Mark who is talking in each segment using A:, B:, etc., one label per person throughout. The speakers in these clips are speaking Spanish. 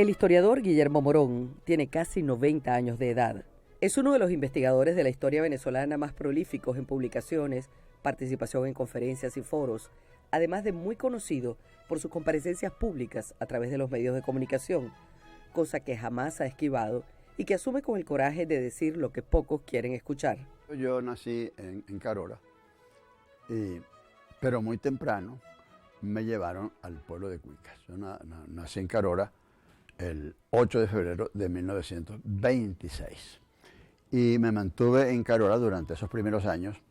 A: El historiador Guillermo Morón tiene casi 90 años de edad. Es uno de los investigadores de la historia venezolana más prolíficos en publicaciones, participación en conferencias y foros, además de muy conocido por sus comparecencias públicas a través de los medios de comunicación, cosa que jamás ha esquivado y que asume con el coraje de decir lo que pocos quieren escuchar.
B: Yo nací en Carora, pero muy temprano me llevaron al pueblo de Cuicas. Yo nací en Carora el 8 de febrero de 1926 y me mantuve en Carora durante esos primeros años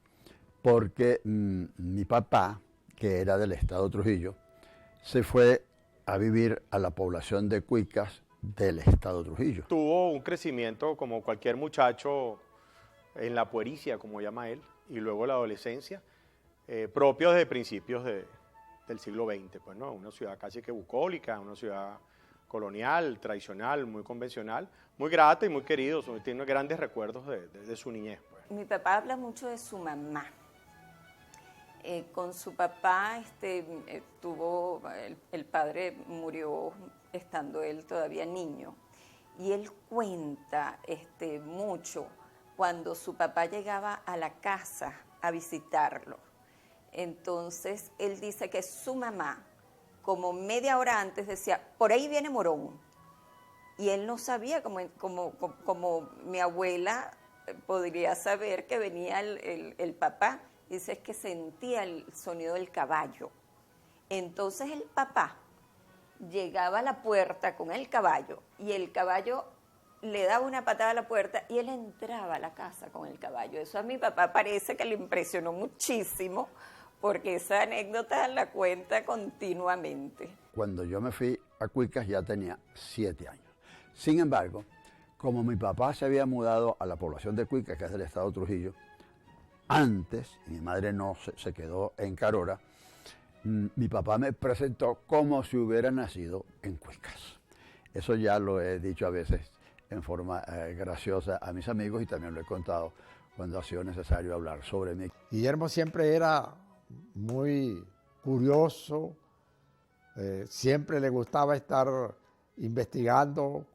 B: porque mi papá, que era del estado Trujillo, se fue a vivir a la población de Cuicas del estado Trujillo.
C: Tuvo un crecimiento como cualquier muchacho en la puericia, como llama él, y luego la adolescencia, propio de principios del siglo XX, pues, ¿no? Una ciudad casi que bucólica, una ciudad colonial, tradicional, muy convencional, muy grata y muy querido, tiene grandes recuerdos de su niñez. Pues.
D: Mi papá habla mucho de su mamá. Con su papá el padre murió estando él todavía niño, y él cuenta mucho cuando su papá llegaba a la casa a visitarlo. Entonces él dice que su mamá, como media hora antes, decía, por ahí viene Morón, y él no sabía, como mi abuela podría saber que venía el papá. Dice, es que sentía el sonido del caballo. Entonces el papá llegaba a la puerta con el caballo y el caballo le daba una patada a la puerta y él entraba a la casa con el caballo. Eso a mi papá parece que le impresionó muchísimo porque esa anécdota la cuenta continuamente.
B: Cuando yo me fui a Cuicas ya tenía 7 años. Sin embargo, como mi papá se había mudado a la población de Cuicas, que es del estado Trujillo, antes, y mi madre no se quedó en Carora, mi papá me presentó como si hubiera nacido en Cuicas. Eso ya lo he dicho a veces en forma graciosa a mis amigos y también lo he contado cuando ha sido necesario hablar sobre mí.
E: Guillermo siempre era muy curioso, siempre le gustaba estar investigando,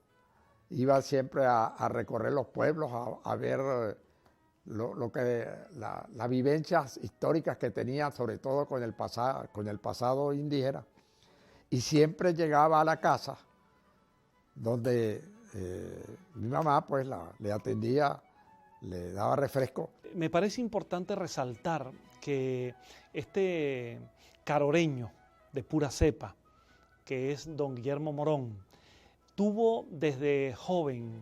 E: iba siempre a recorrer los pueblos, a ver las vivencias históricas que tenía, sobre todo con el pasado indígena, y siempre llegaba a la casa donde mi mamá pues le atendía, le daba refresco.
F: Me parece importante resaltar que este caroreño de pura cepa, que es don Guillermo Morón, tuvo desde joven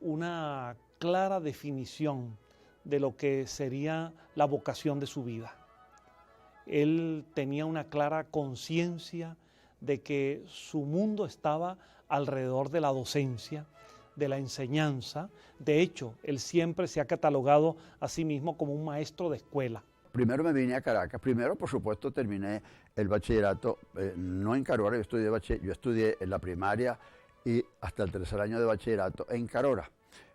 F: una clara definición de lo que sería la vocación de su vida. Él tenía una clara conciencia de que su mundo estaba alrededor de la docencia, de la enseñanza. De hecho, él siempre se ha catalogado a sí mismo como un maestro de escuela.
B: Primero me vine a Caracas. Primero, por supuesto, terminé el bachillerato, no en Carora, yo estudié en la primaria y hasta el 3er año de bachillerato en Carora.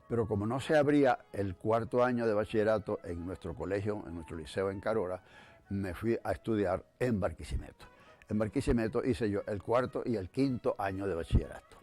B: Pero como no se abría el 4.º año de bachillerato en nuestro colegio, en nuestro liceo en Carora, me fui a estudiar en Barquisimeto. En Barquisimeto hice yo el 4.º y el 5.º año de bachillerato.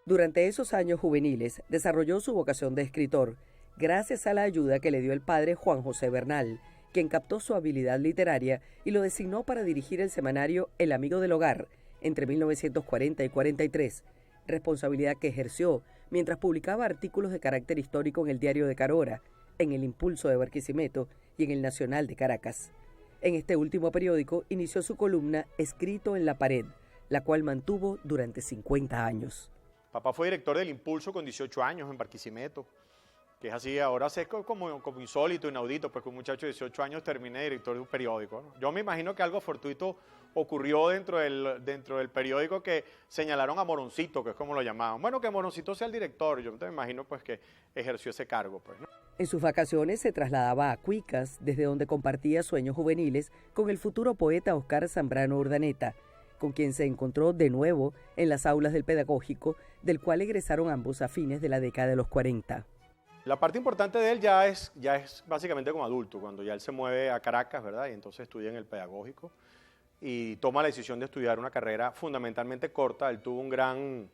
A: Durante esos años juveniles desarrolló su vocación de escritor, gracias a la ayuda que le dio el padre Juan José Bernal, quien captó su habilidad literaria y lo designó para dirigir el semanario El Amigo del Hogar entre 1940 y 43, responsabilidad que ejerció mientras publicaba artículos de carácter histórico en el Diario de Carora, en El Impulso de Barquisimeto y en El Nacional de Caracas. En este último periódico inició su columna Escrito en la Pared, la cual mantuvo durante 50 años.
C: Papá fue director del Impulso con 18 años en Barquisimeto, que es así, ahora sé como insólito, inaudito, pues que un muchacho de 18 años termine director de un periódico, ¿no? Yo me imagino que algo fortuito ocurrió dentro del periódico que señalaron a Moroncito, que es como lo llamaban. Bueno, que Moroncito sea el director, yo me imagino pues que ejerció ese cargo, pues, ¿no?
A: En sus vacaciones se trasladaba a Cuicas, desde donde compartía sueños juveniles con el futuro poeta Oscar Zambrano Urdaneta, con quien se encontró de nuevo en las aulas del Pedagógico, del cual egresaron ambos a fines de la década de los 40.
C: La parte importante de él ya es básicamente como adulto, cuando ya él se mueve a Caracas, ¿verdad? Y entonces estudia en el Pedagógico y toma la decisión de estudiar una carrera fundamentalmente corta. Él tuvo un gran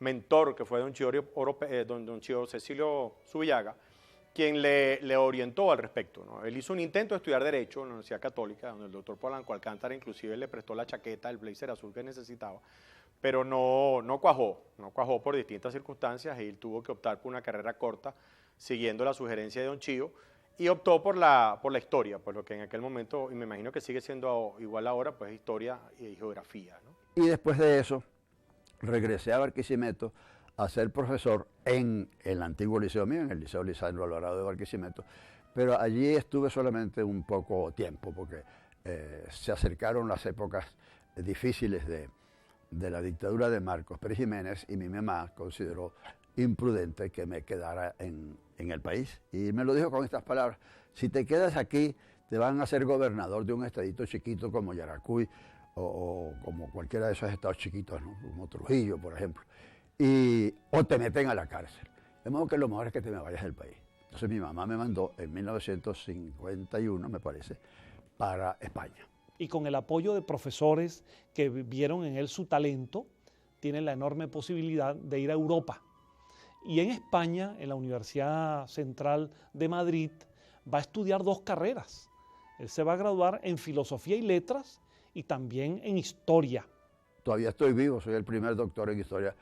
C: mentor, que fue don Chio Cecilio Zubillaga, quien le orientó al respecto, ¿no? Él hizo un intento de estudiar Derecho en la Universidad Católica, donde el doctor Polanco Alcántara inclusive le prestó la chaqueta, el blazer azul que necesitaba, pero no cuajó por distintas circunstancias, y él tuvo que optar por una carrera corta, siguiendo la sugerencia de don Chío, y optó por la historia, pues lo que en aquel momento, y me imagino que sigue siendo igual ahora, pues historia y geografía, ¿no?
B: Y después de eso, regresé a Barquisimeto a ser profesor en el antiguo liceo mío, en el Liceo Lisandro Alvarado de Barquisimeto, pero allí estuve solamente un poco tiempo, porque se acercaron las épocas difíciles de la dictadura de Marcos Pérez Jiménez, y mi mamá consideró imprudente que me quedara en el país. Y me lo dijo con estas palabras: si te quedas aquí, te van a hacer gobernador de un estadito chiquito como Yaracuy, o como cualquiera de esos estados chiquitos, ¿no? Como Trujillo, por ejemplo, o te meten a la cárcel. De modo que lo mejor es que te me vayas del país. Entonces mi mamá me mandó en 1951, me parece, para España.
F: Y con el apoyo de profesores que vieron en él su talento, tiene la enorme posibilidad de ir a Europa. Y en España, en la Universidad Central de Madrid, va a estudiar 2 carreras. Él se va a graduar en Filosofía y Letras y también en Historia.
B: Todavía estoy vivo, soy el primer doctor en Historia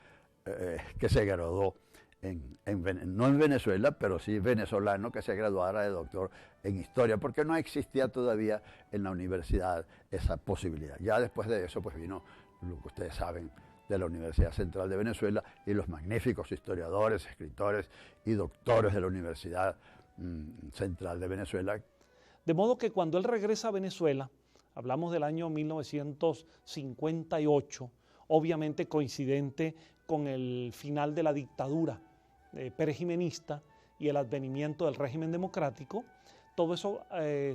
B: que se graduó, no en Venezuela, pero sí venezolano que se graduara de doctor en Historia, porque no existía todavía en la universidad esa posibilidad. Ya después de eso pues vino lo que ustedes saben de la Universidad Central de Venezuela, y los magníficos historiadores, escritores y doctores de la Universidad Central de Venezuela.
F: De modo que cuando él regresa a Venezuela, hablamos del año 1958, obviamente coincidente con el final de la dictadura perejimenista y el advenimiento del régimen democrático, todo eso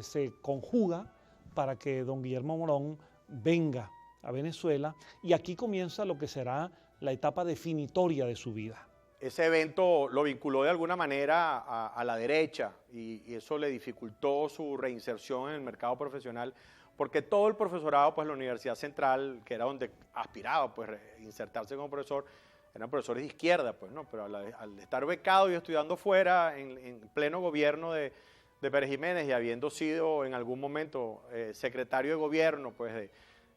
F: se conjuga para que don Guillermo Morón venga a Venezuela, y aquí comienza lo que será la etapa definitoria de su vida.
C: Ese evento lo vinculó de alguna manera a la derecha, y eso le dificultó su reinserción en el mercado profesional, porque todo el profesorado, pues la Universidad Central, que era donde aspiraba pues insertarse como profesor, eran profesores de izquierda, pues, ¿no? Pero al estar becado y estudiando fuera, en pleno gobierno de Pérez Jiménez, y habiendo sido en algún momento secretario de gobierno pues,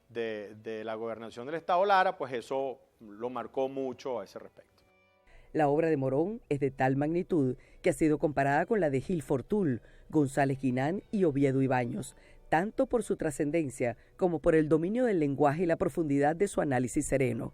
C: de la gobernación del Estado Lara, pues eso lo marcó mucho a ese respecto.
A: La obra de Morón es de tal magnitud que ha sido comparada con la de Gil Fortul, González Guinán y Oviedo Ibaños, tanto por su trascendencia como por el dominio del lenguaje y la profundidad de su análisis sereno.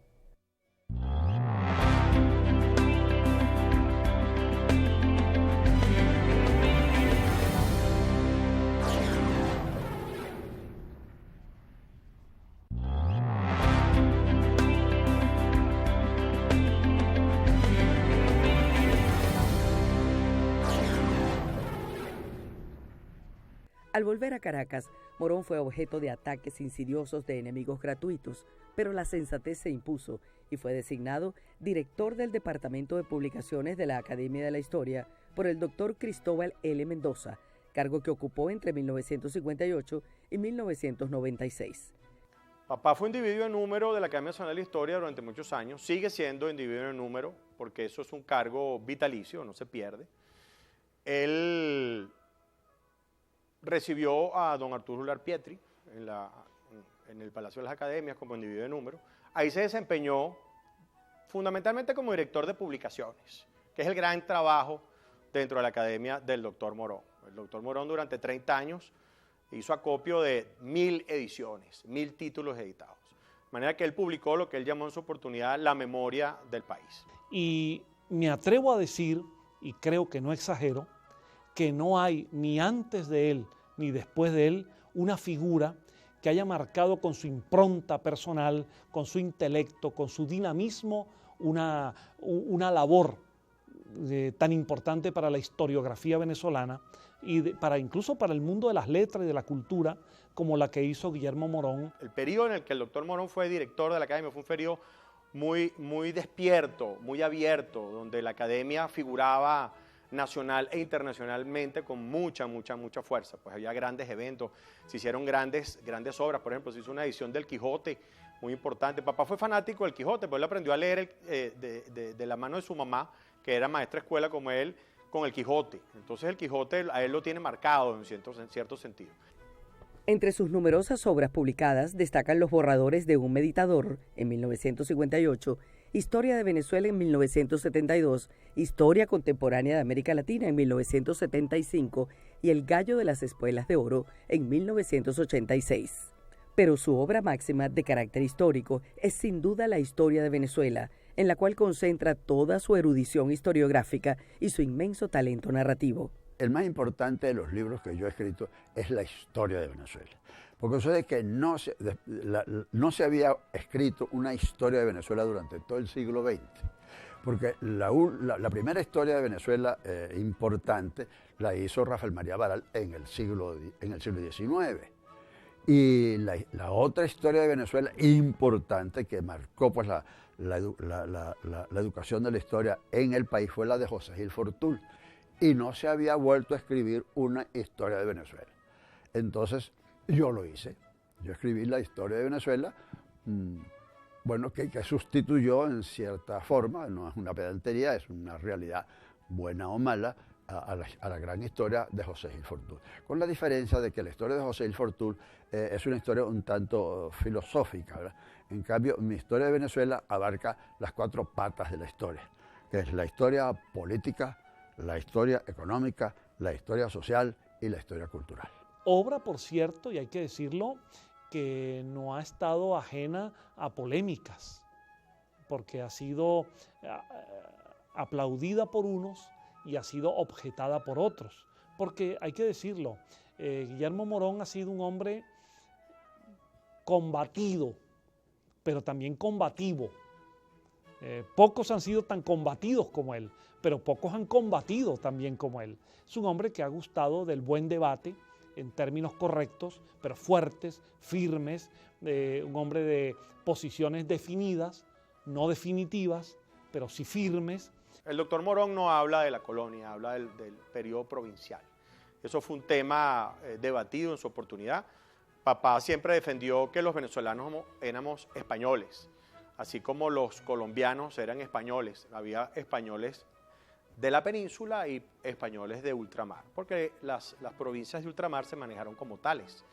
A: Al volver a Caracas, Morón fue objeto de ataques insidiosos de enemigos gratuitos, pero la sensatez se impuso y fue designado director del Departamento de Publicaciones de la Academia de la Historia por el doctor Cristóbal L. Mendoza, cargo que ocupó entre 1958 y 1996.
C: Papá fue individuo en número de la Academia Nacional de la Historia durante muchos años, sigue siendo individuo en número, porque eso es un cargo vitalicio, no se pierde. Él recibió a don Arturo Ular Pietri en el Palacio de las Academias como individuo de número. Ahí se desempeñó fundamentalmente como director de publicaciones, que es el gran trabajo dentro de la Academia del doctor Morón. El doctor Morón durante 30 años hizo acopio de 1000 ediciones, 1000 títulos editados. De manera que él publicó lo que él llamó en su oportunidad la memoria del país.
F: Y me atrevo a decir, y creo que no exagero, que no hay ni antes de él ni después de él una figura que haya marcado con su impronta personal, con su intelecto, con su dinamismo, una labor tan importante para la historiografía venezolana y incluso para el mundo de las letras y de la cultura como la que hizo Guillermo Morón.
C: El periodo en el que el doctor Morón fue director de la Academia fue un periodo muy despierto, muy abierto, donde la Academia figuraba nacional e internacionalmente con mucha fuerza. Pues había grandes eventos, se hicieron grandes obras. Por ejemplo, se hizo una edición del Quijote muy importante. Papá fue fanático del Quijote, pero él aprendió a leer de la mano de su mamá, que era maestra de escuela como él, con el Quijote. Entonces el Quijote a él lo tiene marcado en cierto sentido.
A: Entre sus numerosas obras publicadas destacan Los borradores de un meditador en 1958, Historia de Venezuela en 1972, Historia contemporánea de América Latina en 1975 y El gallo de las espuelas de oro en 1986. Pero su obra máxima de carácter histórico es sin duda La historia de Venezuela, en la cual concentra toda su erudición historiográfica y su inmenso talento narrativo.
B: El más importante de los libros que yo he escrito es la historia de Venezuela, porque eso de que no se había escrito una historia de Venezuela durante todo el siglo XX, porque la primera historia de Venezuela importante la hizo Rafael María Baral en el siglo XIX. Y la otra historia de Venezuela importante que marcó pues, la educación de la historia en el país fue la de José Gil Fortul. Y no se había vuelto a escribir una historia de Venezuela. Entonces yo lo hice. Yo escribí la historia de Venezuela, bueno, que sustituyó en cierta forma, no es una pedantería, es una realidad buena o mala, a la gran historia de José Gil Fortul. Con la diferencia de que la historia de José Gil Fortul es una historia un tanto filosófica, ¿verdad? En cambio, mi historia de Venezuela abarca las 4 patas de la historia, que es la historia política, la historia económica, la historia social y la historia cultural.
F: Obra, por cierto, y hay que decirlo, que no ha estado ajena a polémicas, porque ha sido aplaudida por unos y ha sido objetada por otros. Porque hay que decirlo, Guillermo Morón ha sido un hombre combatido, pero también combativo. Pocos han sido tan combatidos como él, pero pocos han combatido también como él. Es un hombre que ha gustado del buen debate en términos correctos, pero fuertes, firmes, un hombre de posiciones definidas, no definitivas, pero sí firmes.
C: El doctor Morón no habla de la colonia, habla del periodo provincial. Eso fue un tema debatido en su oportunidad. Papá siempre defendió que los venezolanos éramos españoles, así como los colombianos eran españoles. Había españoles de la península y españoles de ultramar, porque las provincias de ultramar se manejaron como tales.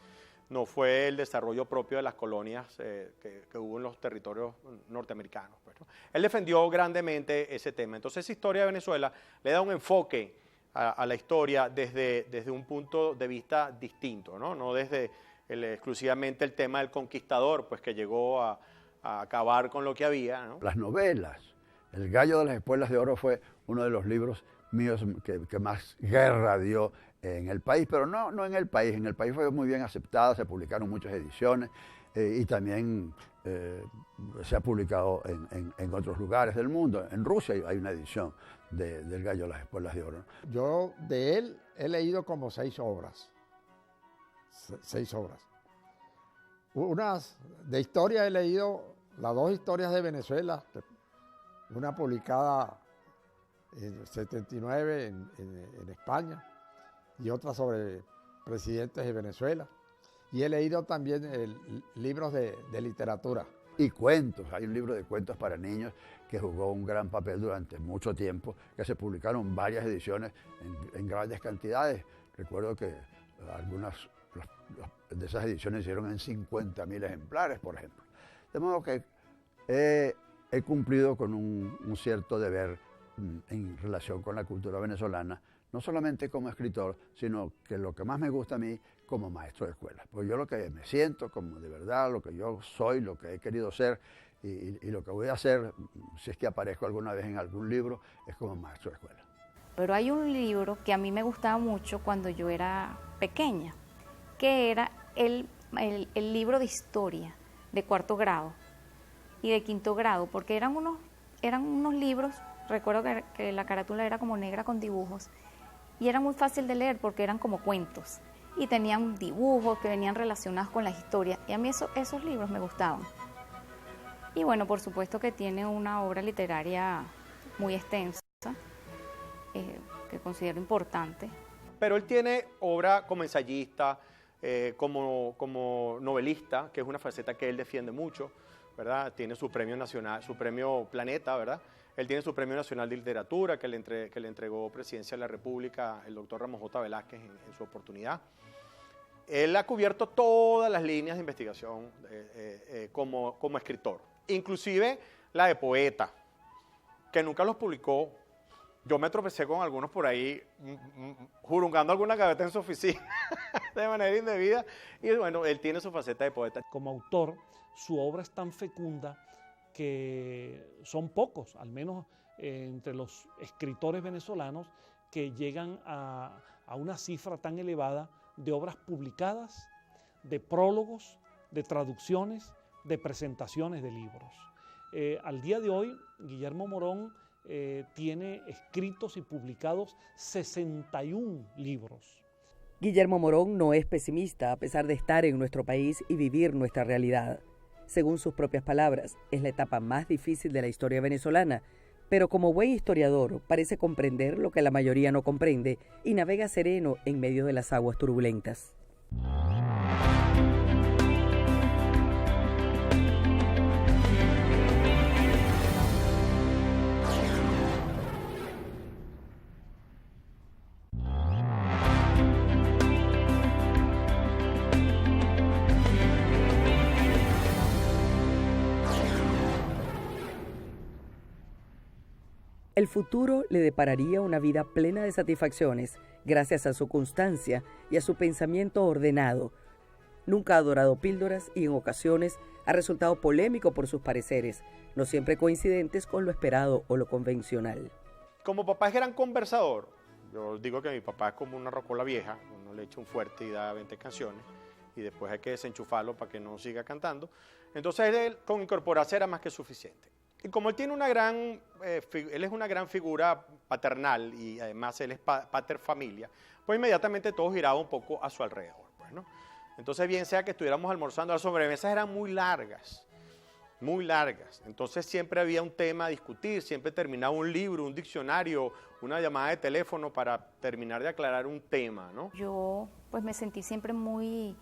C: No fue el desarrollo propio de las colonias que hubo en los territorios norteamericanos. Pues, ¿no? Él defendió grandemente ese tema. Entonces, esa historia de Venezuela le da un enfoque a la historia desde un punto de vista distinto, no desde exclusivamente el tema del conquistador, pues que llegó a acabar con lo que había, ¿no?
B: Las novelas. El gallo de las espuelas de oro fue uno de los libros míos que más guerra dio en el país, pero no en el país. En el país fue muy bien aceptada, se publicaron muchas ediciones y también se ha publicado en otros lugares del mundo. En Rusia hay una edición del gallo de las espuelas de oro.
E: Yo de él he leído como 6 obras. 6 obras. Unas de historia he leído las 2 historias de Venezuela, una publicada en el 79 en España y otra sobre presidentes de Venezuela. Y he leído también libros de literatura.
B: Y cuentos, hay un libro de cuentos para niños que jugó un gran papel durante mucho tiempo, que se publicaron varias ediciones en grandes cantidades. Recuerdo que algunas de esas ediciones se hicieron en 50.000 ejemplares, por ejemplo. De modo que he cumplido con un cierto deber en relación con la cultura venezolana, no solamente como escritor, sino que lo que más me gusta a mí como maestro de escuela. Pues yo lo que me siento como de verdad, lo que yo soy, lo que he querido ser y lo que voy a hacer, si es que aparezco alguna vez en algún libro, es como maestro de escuela.
G: Pero hay un libro que a mí me gustaba mucho cuando yo era pequeña, que era el libro de historia de 4º grado y de 5º grado, porque eran unos libros, recuerdo que la carátula era como negra con dibujos, y era muy fácil de leer porque eran como cuentos, y tenían dibujos que venían relacionados con la historia, y a mí esos libros me gustaban. Y bueno, por supuesto que tiene una obra literaria muy extensa, que considero importante.
C: Pero él tiene obra como ensayista, como novelista, que es una faceta que él defiende mucho. ¿verdad? Tiene su premio nacional, su premio Planeta, ¿verdad? Él tiene su premio nacional de literatura que le entregó Presidencia de la República el doctor Ramón J. Velázquez en su oportunidad. Él ha cubierto todas las líneas de investigación como escritor, inclusive la de poeta, que nunca los publicó. Yo me tropecé con algunos por ahí, jurungando alguna gaveta en su oficina de manera indebida, y bueno, él tiene su faceta de poeta.
F: Como autor, su obra es tan fecunda que son pocos, al menos entre los escritores venezolanos, que llegan a una cifra tan elevada de obras publicadas, de prólogos, de traducciones, de presentaciones de libros. Al día de hoy, Guillermo Morón tiene escritos y publicados 61 libros.
A: Guillermo Morón no es pesimista a pesar de estar en nuestro país y vivir nuestra realidad. Según sus propias palabras, es la etapa más difícil de la historia venezolana, pero como buen historiador parece comprender lo que la mayoría no comprende y navega sereno en medio de las aguas turbulentas. El futuro le depararía una vida plena de satisfacciones gracias a su constancia y a su pensamiento ordenado. Nunca ha adorado píldoras y en ocasiones ha resultado polémico por sus pareceres, no siempre coincidentes con lo esperado o lo convencional.
C: Como papá es gran conversador, yo digo que mi papá es como una rocola vieja, uno le echa un fuerte y da 20 canciones y después hay que desenchufarlo para que no siga cantando. Entonces él con incorporarse era más que suficiente. Y como él tiene él es una gran figura paternal y además él es pater familia, pues inmediatamente todo giraba un poco a su alrededor, pues, ¿no? Entonces bien sea que estuviéramos almorzando, las sobremesas eran muy largas, entonces siempre había un tema a discutir, siempre terminaba un libro, un diccionario, una llamada de teléfono para terminar de aclarar un tema, ¿no?
G: Yo pues me sentí siempre muy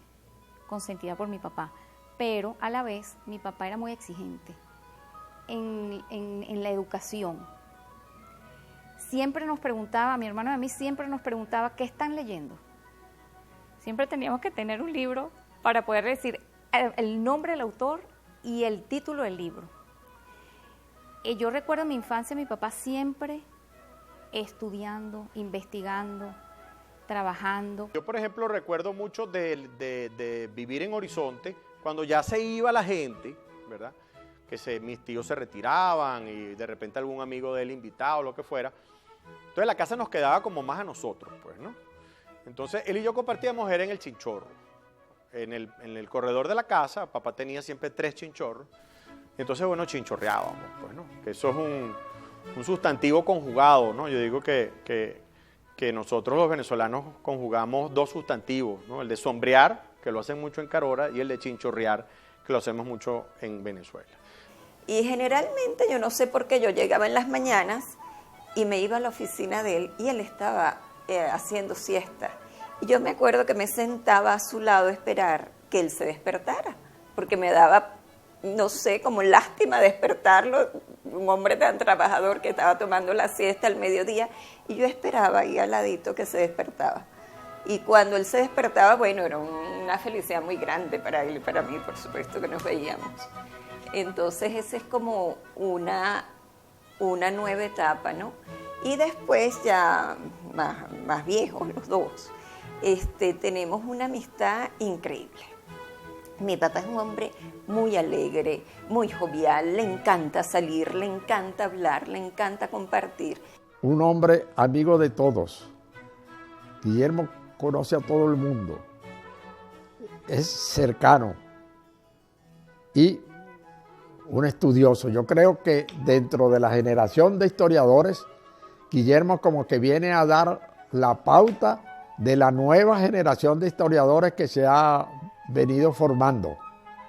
G: consentida por mi papá, pero a la vez mi papá era muy exigente en la educación. Siempre nos preguntaba, mi hermano y a mí siempre nos preguntaba, ¿qué están leyendo? Siempre teníamos que tener un libro para poder decir el nombre del autor y el título del libro. Yo recuerdo en mi infancia mi papá siempre estudiando, investigando, trabajando.
C: Yo, por ejemplo, recuerdo mucho de vivir en Horizonte, cuando ya se iba la gente, ¿verdad? Que mis tíos se retiraban y de repente algún amigo de él invitado, lo que fuera. Entonces la casa nos quedaba como más a nosotros, pues, ¿no? Entonces él y yo compartíamos, era en el chinchorro. En el corredor de la casa, papá tenía siempre 3 chinchorros. Entonces, bueno, chinchorreábamos, pues, ¿no? Que eso es un sustantivo conjugado, ¿no? Yo digo que nosotros los venezolanos conjugamos 2 sustantivos, ¿no? El de sombrear, que lo hacen mucho en Carora, y el de chinchorrear, que lo hacemos mucho en Venezuela.
D: Y generalmente yo no sé por qué yo llegaba en las mañanas y me iba a la oficina de él y él estaba haciendo siesta. Y yo me acuerdo que me sentaba a su lado a esperar que él se despertara, porque me daba, no sé, como lástima despertarlo, un hombre tan trabajador que estaba tomando la siesta al mediodía, y yo esperaba ahí al ladito que se despertaba. Y cuando él se despertaba, bueno, era una felicidad muy grande para él y para mí, por supuesto, que nos veíamos. Entonces esa es como una nueva etapa, ¿no? Y después ya más viejos los dos, tenemos una amistad increíble. Mi papá es un hombre muy alegre, muy jovial, le encanta salir, le encanta hablar, le encanta compartir.
E: Un hombre amigo de todos. Guillermo conoce a todo el mundo. Es cercano y un estudioso. Yo creo que dentro de la generación de historiadores, Guillermo como que viene a dar la pauta de la nueva generación de historiadores que se ha venido formando,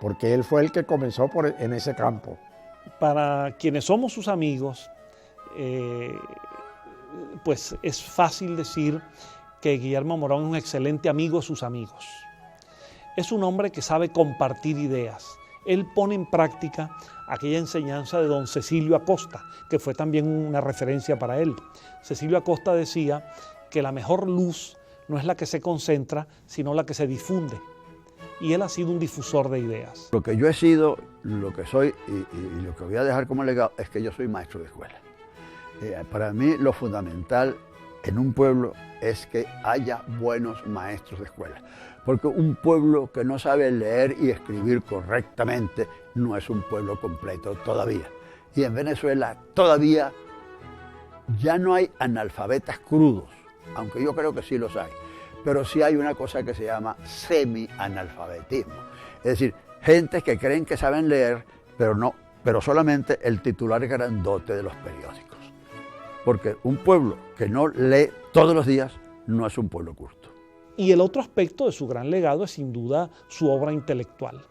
E: porque él fue el que comenzó en ese campo.
F: Para quienes somos sus amigos, pues es fácil decir que Guillermo Morón es un excelente amigo de sus amigos. Es un hombre que sabe compartir ideas, él pone en práctica aquella enseñanza de don Cecilio Acosta, que fue también una referencia para él. Cecilio Acosta decía que la mejor luz no es la que se concentra, sino la que se difunde. Y él ha sido un difusor de ideas.
B: Lo que yo he sido, lo que soy y lo que voy a dejar como legado es que yo soy maestro de escuela. Para mí lo fundamental en un pueblo es que haya buenos maestros de escuela. Porque un pueblo que no sabe leer y escribir correctamente no es un pueblo completo todavía. Y en Venezuela todavía ya no hay analfabetas crudos, aunque yo creo que sí los hay. Pero sí hay una cosa que se llama semi-analfabetismo. Es decir, gente que creen que saben leer, pero solamente el titular grandote de los periódicos. Porque un pueblo que no lee todos los días no es un pueblo culto.
F: Y el otro aspecto de su gran legado es sin duda su obra intelectual.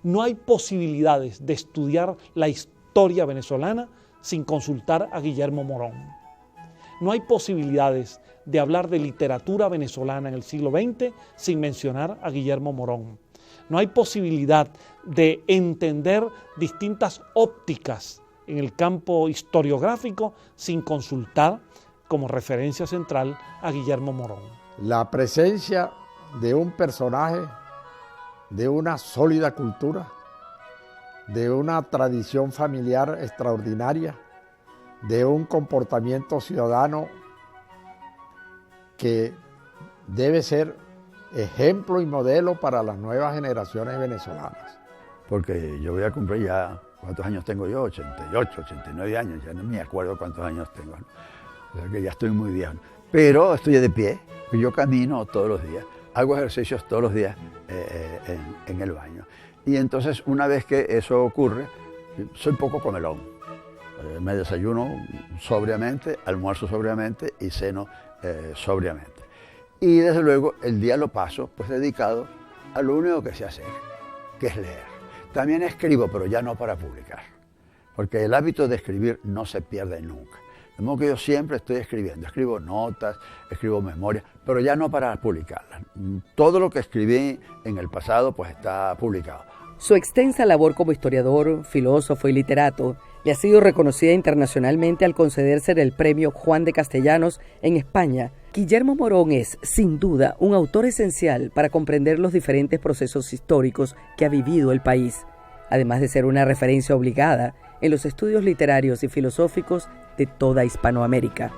F: No hay posibilidades de estudiar la historia venezolana sin consultar a Guillermo Morón. No hay posibilidades de hablar de literatura venezolana en el siglo XX sin mencionar a Guillermo Morón. No hay posibilidad de entender distintas ópticas en el campo historiográfico sin consultar como referencia central a Guillermo Morón.
E: La presencia de un personaje de una sólida cultura, de una tradición familiar extraordinaria, de un comportamiento ciudadano que debe ser ejemplo y modelo para las nuevas generaciones venezolanas.
B: Porque yo voy a cumplir ya, ¿cuántos años tengo yo? 88, 89 años, ya no me acuerdo cuántos años tengo, ¿no? O sea que ya estoy muy viejo, pero estoy de pie, yo camino todos los días, hago ejercicios todos los días en el baño. Y entonces una vez que eso ocurre, soy poco comelón. Me desayuno sobriamente, almuerzo sobriamente y ceno sobriamente. Y desde luego el día lo paso pues dedicado a lo único que sé hacer, que es leer. También escribo, pero ya no para publicar, porque el hábito de escribir no se pierde nunca. De modo que yo siempre estoy escribiendo, escribo notas, escribo memorias, pero ya no para publicarlas. Todo lo que escribí en el pasado pues está publicado.
A: Su extensa labor como historiador, filósofo y literato le ha sido reconocida internacionalmente al concederse el premio Juan de Castellanos en España. Guillermo Morón es, sin duda, un autor esencial para comprender los diferentes procesos históricos que ha vivido el país, además de ser una referencia obligada en los estudios literarios y filosóficos de toda Hispanoamérica.